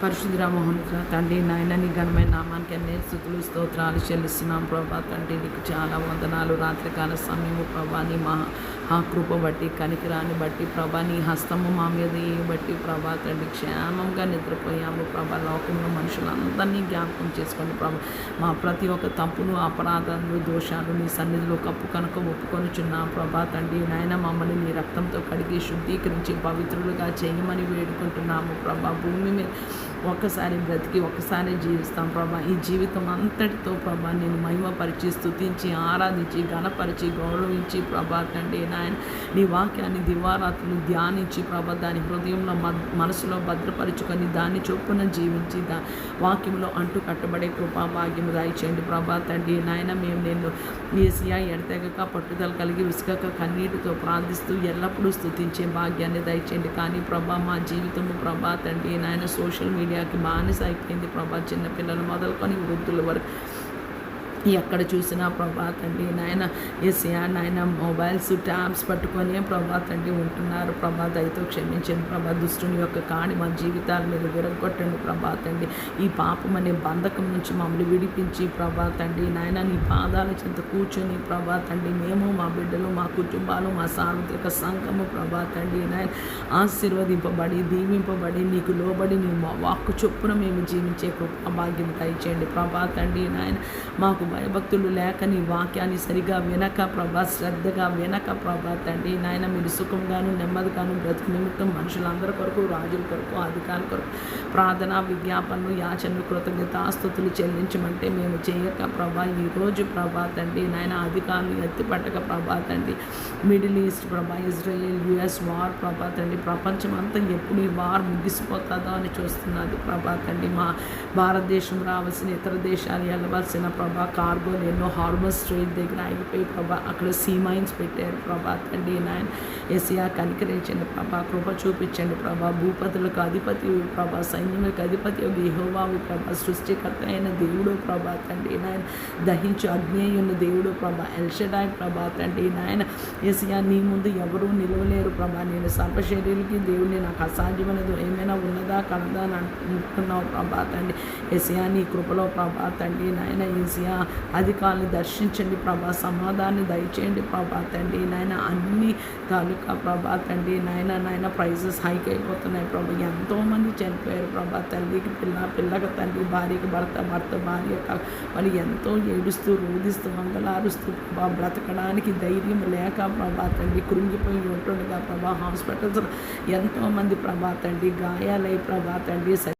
పరిశుద్ధ మహోన్నత తండ్రి నాయన నీ ఘనమైన నామానికి అన్ని స్తుతులు స్తోత్రాలు చెల్లిస్తున్నాం ప్రభా తండ్రి. నీకు చాలా వందనాలు. రాత్రికాల సమయము ప్రభా నీ కృప బట్టి కనికిరాన్ని బట్టి ప్రభా నీ హస్తము మా మీద బట్టి ప్రభా తండ్రి క్షేమంగా నిద్రపోయాము ప్రభా. లోకంలో మనుషులందరినీ జ్ఞాపకం చేసుకోండి ప్రభా. మా ప్రతి ఒక్క తప్పును అపరాధాలు దోషాలు నీ సన్నిధిలో కప్పు కనుక ఒప్పుకొనుచున్నాం ప్రభా తండ్రి నాయన. మమ్మల్ని నీ రక్తంతో కడిగి శుద్ధీకరించి పవిత్రులుగా చేయమని వేడుకుంటున్నాము ప్రభా. భూమి మీద ఒక్కసారి బ్రతికి ఒక్కసారి జీవిస్తాం ప్రభా. ఈ జీవితం అంతటితో ప్రభా నేను మహిమపరిచి స్తుతించి ఆరాధించి గణపరిచి గౌరవించి ప్రభా తండ్రి నాయన నీ వాక్యాన్ని దివారాత్రులు ధ్యానించి ప్రభా దాని హృదయంలో మనసులో భద్రపరుచుకొని దాన్ని చొప్పున జీవించి వాక్యంలో అంటు కట్టబడే కృపా భాగ్యము దయచేయండి ప్రభా తండ్రి నాయన. మేము నేను ఏసియా ఎడతెగక పట్టుదల కలిగి విసుగక కన్నీటితో ప్రార్థిస్తూ ఎల్లప్పుడూ స్తుతించే భాగ్యాన్ని దయచేయండి. కానీ ప్రభా మా జీవితము ప్రభా తండ్రి నాయన సోషల్ మీడియాకి బానిస అయిపోయింది ప్రభా. చిన్నపిల్లలు మొదలుకొని వృద్ధుల వరకు ఎక్కడ చూసినా ప్రభా తండ్రి నాయన ఏసియా నాయన మొబైల్స్ ట్యాబ్స్ పట్టుకొని ప్రభా తండ్రి ఉంటున్నారు ప్రభా. దయతో క్షమించండి ప్రభా. దుష్టుని యొక్క కాడి మా జీవితాల మీద విరగొట్టండి ప్రభా తండ్రి. ఈ పాపం అనే బంధకం నుంచి మమ్మల్ని విడిపించి ప్రభా తండ్రి నాయన నీ పాదాల చెంత కూర్చొని ప్రభా తండ్రి మేము మా బిడ్డలు మా కుటుంబాలు మా సార్వత్రిక సంఘము ప్రభా తండ్రి నాయన ఆశీర్వదింపబడి దీవింపబడి నీకు లోబడి నీ వాక్కు చొప్పున మేము జీవించే కృపా భాగ్యం దయచేయండి ప్రభా తండ్రి నాయన. మాకు భయభక్తులు లేక నీ వాక్యాన్ని సరిగా వినక ప్రభా శ్రద్ధగా వినక ప్రభా తండ్రి నాయన మీరు సుఖంగాను నెమ్మదిగాను బ్రతుకు నిమిత్తం మనుషులందరి కొరకు రాజుల కొరకు అధికారుల కొరకు ప్రార్థన విజ్ఞాపనలు యాచనలు కృతజ్ఞతాస్తుతులు చెల్లించమంటే మేము చేయక ప్రభా. ఈరోజు ప్రభా తండ్రి నాయన అధికారులు ఎత్తిపట్టక ప్రభా తండ్రి మిడిల్ ఈస్ట్ ప్రభా ఇజ్రాయెల్ యుఎస్ వార్ ప్రభా తండ్రి ప్రపంచం అంతా ఎప్పుడు ఈ వార్ ముగిసిపోతుందో అని చూస్తున్నది ప్రభా తండ్రి. మా భారతదేశం రావాల్సిన ఇతర దేశాలు వెళ్ళవలసిన ప్రభా కార్గోలు ఎన్నో హార్బర్ స్ట్రైట్ దగ్గర ఆగిపోయి ప్రభా. అక్కడ సీ మైన్స్ పెట్టారు ప్రభా తండ్రి నాయన. ఏసియా కనికరించండి ప్రభా. కృప చూపించండి ప్రభా. భూపతులకు అధిపతి ప్రభా. సైన్యులకు అధిపతి యెహోవావు ప్రభా. సృష్టికర్త అయిన దేవుడు ప్రభా తండ్రి నాయన. దహించు అగ్నేయున్న దేవుడు ప్రభా. ఎల్షడాయ్ ప్రభా తండ్రి నాయన. ఏసియా నీ ముందు ఎవరూ నిలవలేరు ప్రభా. నేను సర్వశరీరులకి దేవుడిని నాకు అసాధ్యమైనది ఏమైనా ఉన్నదా కలదా అని అంటున్నావు ప్రభా తండ్రి. ఏసియా నీ కృపలో ప్రభా తండ్రి నాయన. ఏసియా అధికారులను దర్శించండి ప్రభా. సమాధాన్ని దయచేయండి ప్రభా తండ్రి నాయన. అన్ని తాలూకా ప్రభా తండ్రి నాయన ప్రైజెస్ హైక్ అయిపోతున్నాయి ప్రభా. ఎంతోమంది చనిపోయారు ప్రభా. తల్లికి పిల్లకి తండ్రి, భార్యకి భర్త, భర్త భార్య వాళ్ళు ఎంతో ఏడుస్తూ రోధిస్తూ మంగళారుస్తూ ప్రభా. బ్రతకడానికి ధైర్యం లేక ప్రభా తండ్రి కృంగిపోయి ఉంటుండగా ప్రభా హాస్పిటల్స్ ఎంతోమంది ప్రభా తండ్రి గాయాలై ప్రభా తండ్రి